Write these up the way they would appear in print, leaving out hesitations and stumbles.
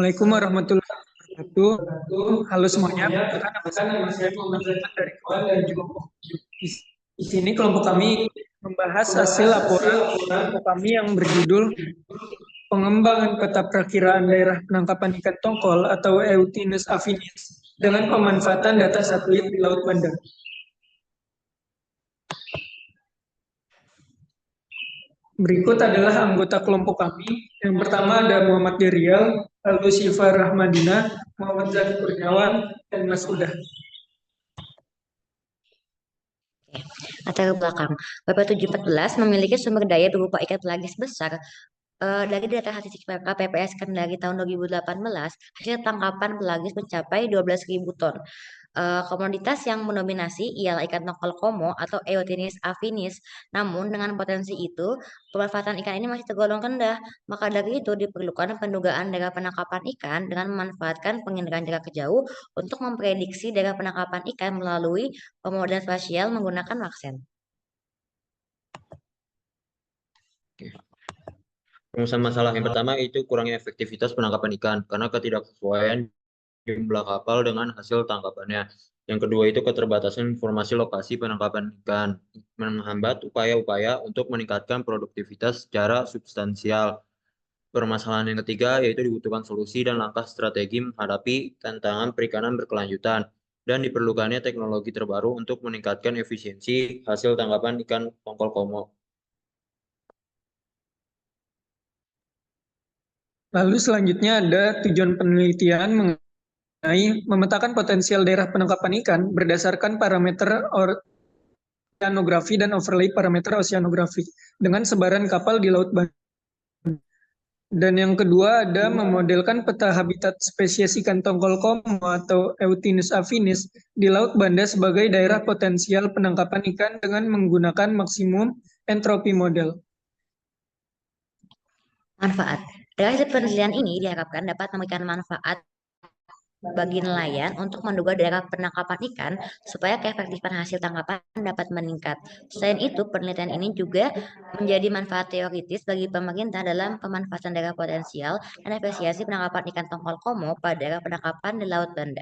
Assalamualaikum warahmatullahi wabarakatuh. Halo semuanya, perkenalkan nama saya Muhammad Rahman dari kelompok 7. Di sini kelompok kami membahas hasil laporan kelompok kami yang berjudul Pengembangan Peta Perakiraan Daerah Penangkapan Ikan Tongkol atau Eutinus affinis dengan pemanfaatan data satelit di Laut Banda. Berikut adalah anggota kelompok kami. Yang pertama ada Muhammad Derial, lalu Syifa Rahmadina, Muhammad Zaki Kurniawan, dan Mas Udah. Latar belakang, BP714 memiliki sumber daya berupa ikan pelagis besar. Dari data statistik KPPS Kendari tahun 2018, hasil tangkapan pelagis mencapai 12.000 ton. Komoditas yang mendominasi ialah ikan tongkol komo atau Eutinus affinis. Namun dengan potensi itu, pemanfaatan ikan ini masih tergolong rendah. Maka dari itu diperlukan pendugaan daerah penangkapan ikan dengan memanfaatkan penginderaan jarak jauh untuk memprediksi daerah penangkapan ikan melalui pemodelan spasial menggunakan Maxent. Rumusan masalah yang pertama itu kurangnya efektivitas penangkapan ikan karena ketidaksesuaian jumlah kapal dengan hasil tangkapannya. Yang kedua itu keterbatasan informasi lokasi penangkapan ikan menghambat upaya-upaya untuk meningkatkan produktivitas secara substansial. Permasalahan yang ketiga yaitu dibutuhkan solusi dan langkah strategi menghadapi tantangan perikanan berkelanjutan dan diperlukannya teknologi terbaru untuk meningkatkan efisiensi hasil tangkapan ikan tongkol komo. Lalu selanjutnya ada tujuan penelitian mengenai memetakan potensial daerah penangkapan ikan berdasarkan parameter oceanografi dan overlay parameter oceanografi dengan sebaran kapal di Laut Banda. Dan yang kedua ada memodelkan peta habitat spesies ikan tongkol komo atau Eutinus affinis di Laut Banda sebagai daerah potensial penangkapan ikan dengan menggunakan maksimum entropi model. Manfaat. Dari hasil penelitian ini diharapkan dapat memberikan manfaat bagi nelayan untuk menduga daerah penangkapan ikan supaya keefektifan hasil tangkapan dapat meningkat. Selain itu, penelitian ini juga menjadi manfaat teoritis bagi pemerintah dalam pemanfaatan daerah potensial dan efisiensi penangkapan ikan tongkol komo pada daerah penangkapan di Laut Banda.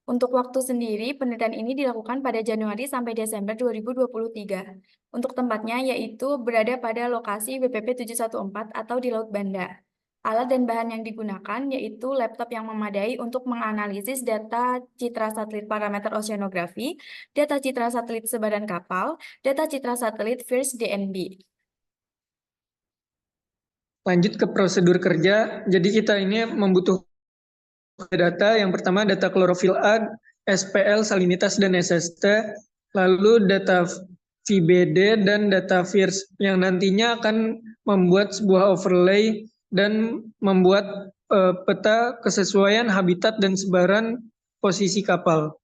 Untuk waktu sendiri, penelitian ini dilakukan pada Januari sampai Desember 2023. Untuk tempatnya yaitu berada pada lokasi WPP 714 atau di Laut Banda. Alat dan bahan yang digunakan yaitu laptop yang memadai untuk menganalisis data citra satelit parameter oceanografi, data citra satelit sebaran kapal, data citra satelit FIRST DNB. Lanjut ke prosedur kerja. Jadi kita ini membutuhkan data. Yang pertama data klorofil A, SPL, salinitas, dan SST. Lalu data VBD dan data FIRS yang nantinya akan membuat sebuah overlay dan membuat peta kesesuaian habitat dan sebaran posisi kapal.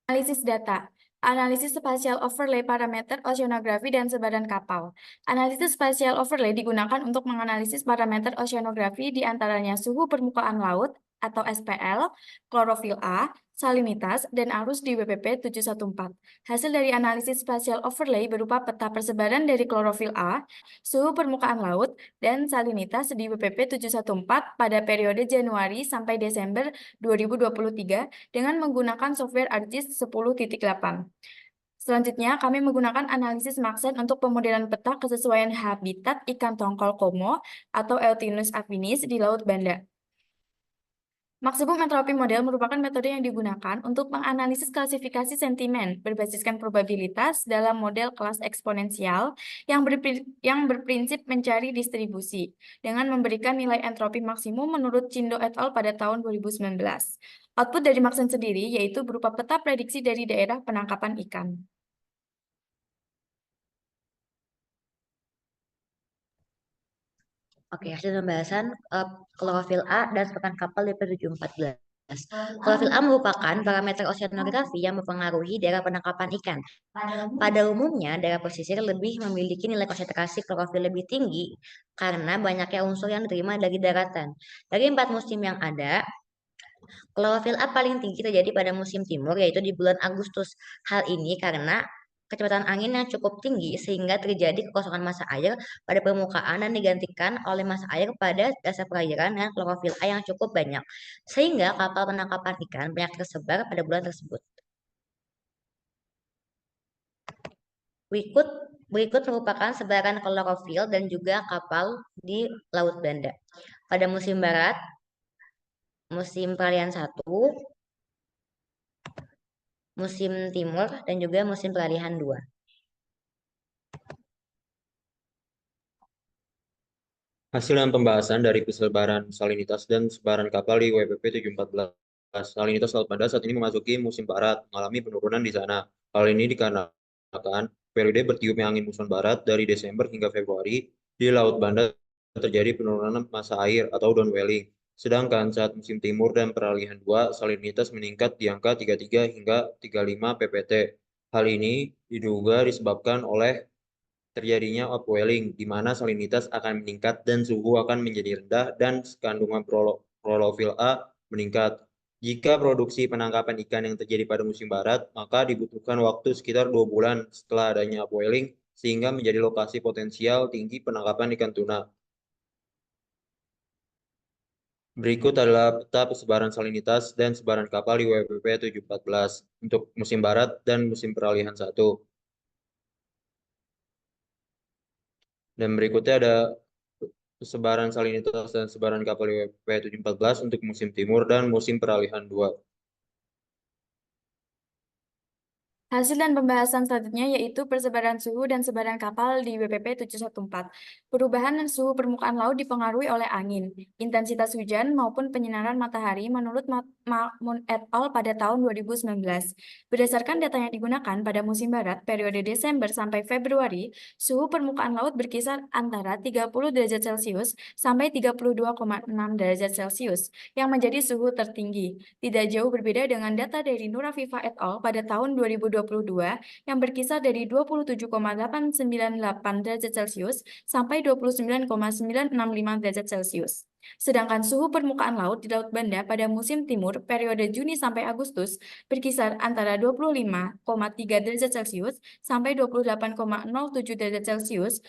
Analisis data. Analisis spasial overlay parameter oceanografi dan sebaran kapal. Analisis spasial overlay digunakan untuk menganalisis parameter oceanografi di antaranya suhu permukaan laut atau SPL, klorofil A, salinitas, dan arus di WPP 714. Hasil dari analisis spasial overlay berupa peta persebaran dari klorofil A, suhu permukaan laut, dan salinitas di WPP 714 pada periode Januari sampai Desember 2023 dengan menggunakan software ArcGIS 10.8. Selanjutnya, kami menggunakan analisis Maxent untuk pemodelan peta kesesuaian habitat ikan tongkol komo atau Eutinus affinis di Laut Banda. Maksimum entropi model merupakan metode yang digunakan untuk menganalisis klasifikasi sentimen berbasiskan probabilitas dalam model kelas eksponensial yang berprinsip mencari distribusi dengan memberikan nilai entropi maksimum menurut Chindo et al. Pada tahun 2019. Output dari Maxent sendiri yaitu berupa peta prediksi dari daerah penangkapan ikan. Oke, hasil pembahasan klorofil A dan sebaran kapal WP714. Klorofil A merupakan parameter oceanografi yang mempengaruhi daerah penangkapan ikan. Pada umumnya, daerah pesisir lebih memiliki nilai konsentrasi klorofil lebih tinggi karena banyaknya unsur yang diterima dari daratan. Dari 4 musim yang ada, klorofil A paling tinggi terjadi pada musim timur, yaitu di bulan Agustus. Hal ini karena kecepatan angin yang cukup tinggi sehingga terjadi kekosongan massa air pada permukaan dan digantikan oleh massa air pada dasar perairan dengan klorofil A yang cukup banyak, sehingga kapal penangkapan ikan banyak tersebar pada bulan tersebut. Berikut berikut merupakan sebaran klorofil dan juga kapal di Laut Belanda. Pada musim barat, musim peralihan 1, musim timur, dan juga musim peralihan 2. Hasil dan pembahasan dari persebaran salinitas dan sebaran kapal di WPP 714. Salinitas Laut Banda saat ini memasuki musim barat, mengalami penurunan di sana. Hal ini dikarenakan periode bertiupnya angin muson barat dari Desember hingga Februari di Laut Banda terjadi penurunan massa air atau downwelling. Sedangkan saat musim timur dan peralihan 2, salinitas meningkat di angka 33 hingga 35 ppt. Hal ini diduga disebabkan oleh terjadinya upwelling, di mana salinitas akan meningkat dan suhu akan menjadi rendah dan kandungan klorofil A meningkat. Jika produksi penangkapan ikan yang terjadi pada musim barat, maka dibutuhkan waktu sekitar 2 bulan setelah adanya upwelling, sehingga menjadi lokasi potensial tinggi penangkapan ikan tuna. Berikut adalah peta persebaran salinitas dan sebaran kapal di WPP 714 untuk musim barat dan musim peralihan 1. Dan berikutnya ada sebaran salinitas dan sebaran kapal WP 714 untuk musim timur dan musim peralihan 2. Hasil dan pembahasan selanjutnya yaitu persebaran suhu dan sebaran kapal di WPP 714. Perubahan dan suhu permukaan laut dipengaruhi oleh angin, intensitas hujan maupun penyinaran matahari menurut Mun et al. Pada tahun 2019. Berdasarkan data yang digunakan pada musim barat periode Desember sampai Februari, suhu permukaan laut berkisar antara 30 derajat Celcius sampai 32,6 derajat Celcius yang menjadi suhu tertinggi. Tidak jauh berbeda dengan data dari Nur Afifa et al. Pada tahun 2022 yang berkisar dari 27,898 derajat Celcius sampai 29,965 derajat Celcius. Sedangkan suhu permukaan laut di Laut Banda pada musim timur periode Juni sampai Agustus berkisar antara 25,3 derajat Celcius sampai 28,07 derajat Celcius,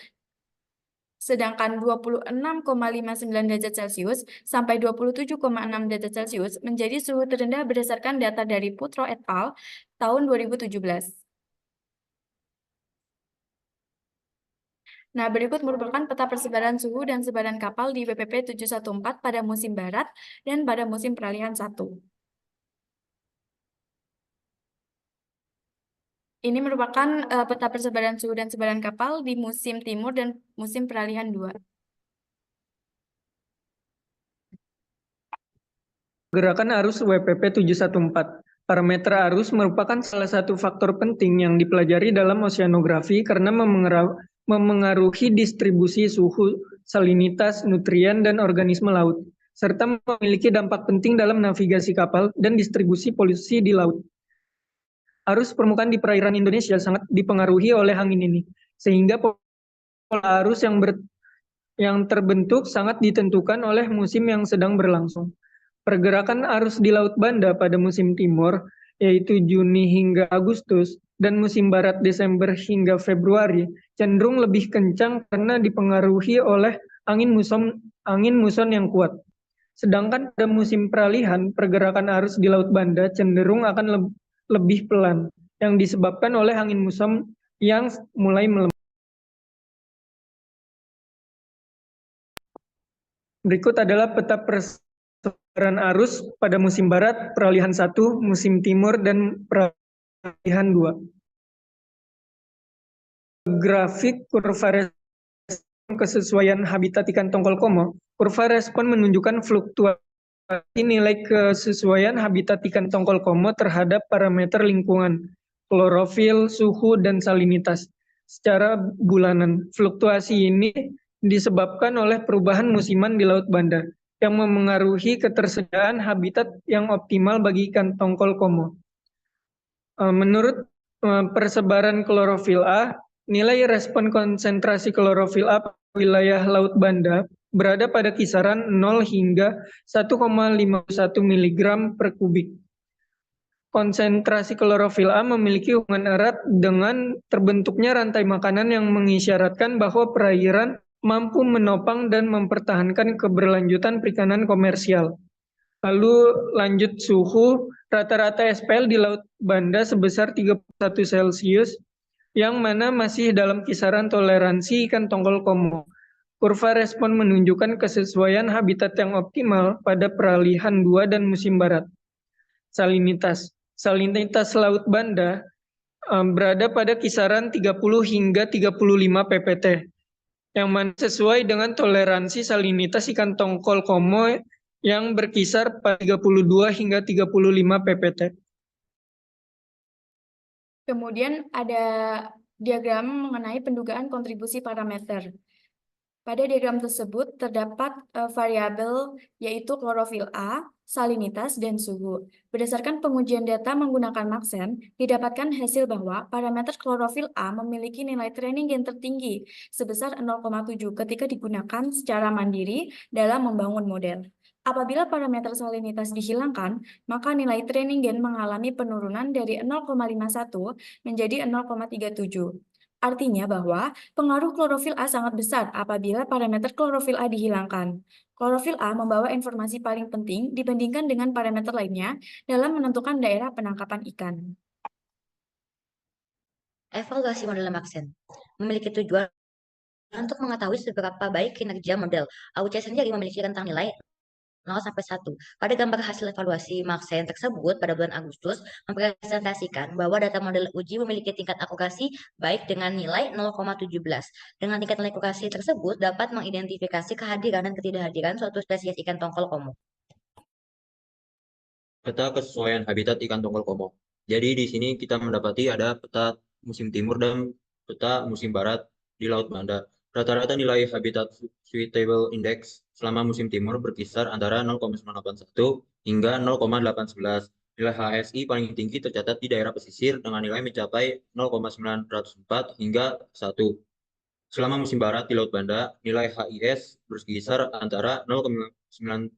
sedangkan 26,59 derajat Celcius sampai 27,6 derajat Celcius menjadi suhu terendah berdasarkan data dari Putro et al. Tahun 2017. Nah, berikut merupakan peta persebaran suhu dan sebaran kapal di WPP 714 pada musim barat dan pada musim peralihan 1. Ini merupakan peta persebaran suhu dan sebaran kapal di musim timur dan musim peralihan 2. Gerakan arus WPP 714. Parameter arus merupakan salah satu faktor penting yang dipelajari dalam oceanografi karena memengaruhi distribusi suhu, salinitas, nutrien, dan organisme laut, serta memiliki dampak penting dalam navigasi kapal dan distribusi polusi di laut. Arus permukaan di perairan Indonesia sangat dipengaruhi oleh angin ini, sehingga pola arus yang terbentuk sangat ditentukan oleh musim yang sedang berlangsung. Pergerakan arus di Laut Banda pada musim timur, yaitu Juni hingga Agustus, dan musim barat Desember hingga Februari, cenderung lebih kencang karena dipengaruhi oleh angin muson yang kuat. Sedangkan pada musim peralihan, pergerakan arus di Laut Banda cenderung akan lebih pelan, yang disebabkan oleh angin muson yang mulai melemah. Berikut adalah peta persebaran arus pada musim barat, peralihan 1, musim timur, dan peralihan 2. Grafik kurva respon kesesuaian habitat ikan tongkol komo. Kurva respon menunjukkan fluktuasi nilai kesesuaian habitat ikan tongkol komo terhadap parameter lingkungan, klorofil, suhu, dan salinitas secara bulanan. Fluktuasi ini disebabkan oleh perubahan musiman di Laut Banda yang memengaruhi ketersediaan habitat yang optimal bagi ikan tongkol komo. Menurut persebaran klorofil A, nilai respon konsentrasi klorofil A pada wilayah Laut Banda berada pada kisaran 0 hingga 1,51 mg per kubik. konsentrasi klorofil A memiliki hubungan erat dengan terbentuknya rantai makanan yang mengisyaratkan bahwa perairan mampu menopang dan mempertahankan keberlanjutan perikanan komersial. Lalu lanjut suhu, rata-rata SPL di Laut Banda sebesar 31 Celcius, yang mana masih dalam kisaran toleransi ikan tongkol komo. Kurva respon menunjukkan kesesuaian habitat yang optimal pada peralihan 2 dan musim barat. Salinitas Laut Banda berada pada kisaran 30 hingga 35 ppt, yang mana sesuai dengan toleransi salinitas ikan tongkol komo yang berkisar pada 32 hingga 35 ppt. Kemudian ada diagram mengenai pendugaan kontribusi parameter. Pada diagram tersebut terdapat variabel yaitu klorofil A, salinitas, dan suhu. Berdasarkan pengujian data menggunakan Maxent, didapatkan hasil bahwa parameter klorofil A memiliki nilai training gain tertinggi sebesar 0,7 ketika digunakan secara mandiri dalam membangun model. Apabila parameter salinitas dihilangkan, maka nilai training gain mengalami penurunan dari 0,51 menjadi 0,37. Artinya bahwa pengaruh klorofil A sangat besar apabila parameter klorofil A dihilangkan. Klorofil A membawa informasi paling penting dibandingkan dengan parameter lainnya dalam menentukan daerah penangkapan ikan. Evaluasi model Maxent memiliki tujuan untuk mengetahui seberapa baik kinerja model. AUC sendiri memiliki rentang nilai 0 sampai 1. Pada gambar hasil evaluasi Maxent tersebut pada bulan Agustus mempresentasikan bahwa data model uji memiliki tingkat akurasi baik dengan nilai 0,17. Dengan tingkat nilai akurasi tersebut dapat mengidentifikasi kehadiran dan ketidakhadiran suatu spesies ikan tongkol komo. Peta kesesuaian habitat ikan tongkol komo. Jadi di sini kita mendapati ada peta musim timur dan peta musim barat di Laut Banda. Rata-rata nilai habitat suitable index selama musim timur berkisar antara 0,981 hingga 0,811. Nilai HSI paling tinggi tercatat di daerah pesisir dengan nilai mencapai 0,904 hingga 1. Selama musim barat di Laut Banda, nilai HIS berkisar antara 0,941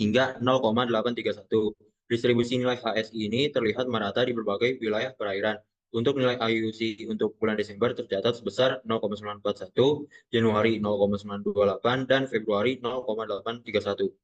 hingga 0,831. Distribusi nilai HSI ini terlihat merata di berbagai wilayah perairan. Untuk nilai IUC untuk bulan Desember tercatat sebesar 0,941, Januari 0,928, dan Februari 0,831.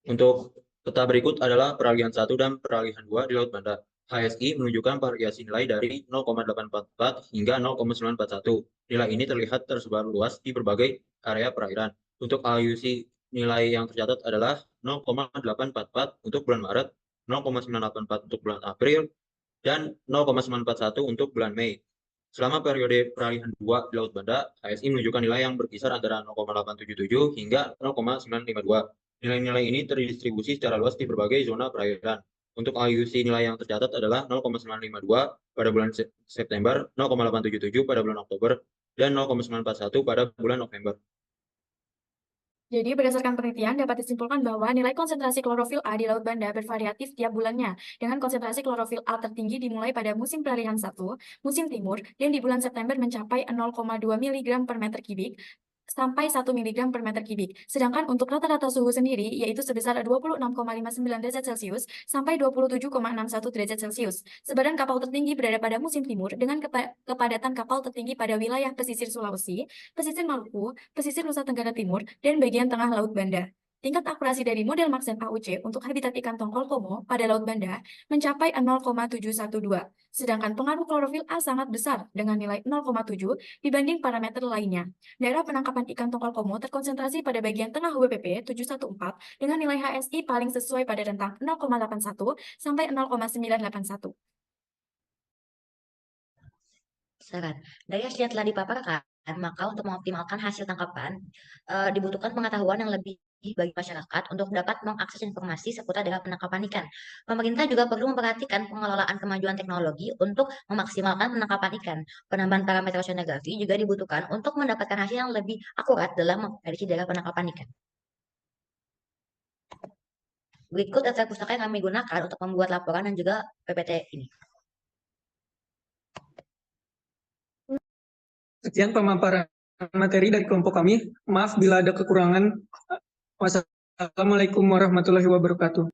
Untuk peta berikut adalah peralihan 1 dan peralihan 2 di Laut Banda. HSI menunjukkan variasi nilai dari 0,844 hingga 0,941. Nilai ini terlihat tersebar luas di berbagai area perairan. Untuk IUC, nilai yang tercatat adalah 0,844 untuk bulan Maret, 0,984 untuk bulan April, dan 0,941 untuk bulan Mei. Selama periode peralihan 2 di Laut Banda, HSI menunjukkan nilai yang berkisar antara 0,877 hingga 0,952. Nilai-nilai ini terdistribusi secara luas di berbagai zona perairan. Untuk IUC, nilai yang tercatat adalah 0,952 pada bulan September, 0,877 pada bulan Oktober, dan 0,941 pada bulan November. Jadi berdasarkan penelitian dapat disimpulkan bahwa nilai konsentrasi klorofil A di Laut Banda bervariatif tiap bulannya, dengan konsentrasi klorofil A tertinggi dimulai pada musim peralihan 1, musim timur, dan di bulan September mencapai 0,2 mg per meter kubik, sampai 1 mg per meter kubik. Sedangkan untuk rata-rata suhu sendiri yaitu sebesar 26,59 derajat Celcius sampai 27,61 derajat Celcius. Sebaran kapal tertinggi berada pada musim timur dengan kepadatan kapal tertinggi pada wilayah pesisir Sulawesi, pesisir Maluku, pesisir Nusa Tenggara Timur, dan bagian tengah Laut Banda. Tingkat akurasi dari model Maxent AUC untuk habitat ikan tongkol komo pada Laut Banda mencapai 0,712, sedangkan pengaruh klorofil A sangat besar dengan nilai 0,7 dibanding parameter lainnya. Daerah penangkapan ikan tongkol komo terkonsentrasi pada bagian tengah WPP 714 dengan nilai HSI paling sesuai pada rentang 0,81 sampai 0,981. Saran. Dari hasil yang telah dipaparkan, maka untuk mengoptimalkan hasil tangkapan, dibutuhkan pengetahuan yang lebih bagi masyarakat untuk dapat mengakses informasi seputar daerah penangkapan ikan. Pemerintah juga perlu memperhatikan pengelolaan kemajuan teknologi untuk memaksimalkan penangkapan ikan. Penambahan parameter oceanografi juga dibutuhkan untuk mendapatkan hasil yang lebih akurat dalam memprediksi daerah penangkapan ikan. Berikut daftar pustaka yang kami gunakan untuk membuat laporan dan juga PPT ini. Sekian pemaparan materi dari kelompok kami. Maaf bila ada kekurangan. Wassalamualaikum warahmatullahi wabarakatuh.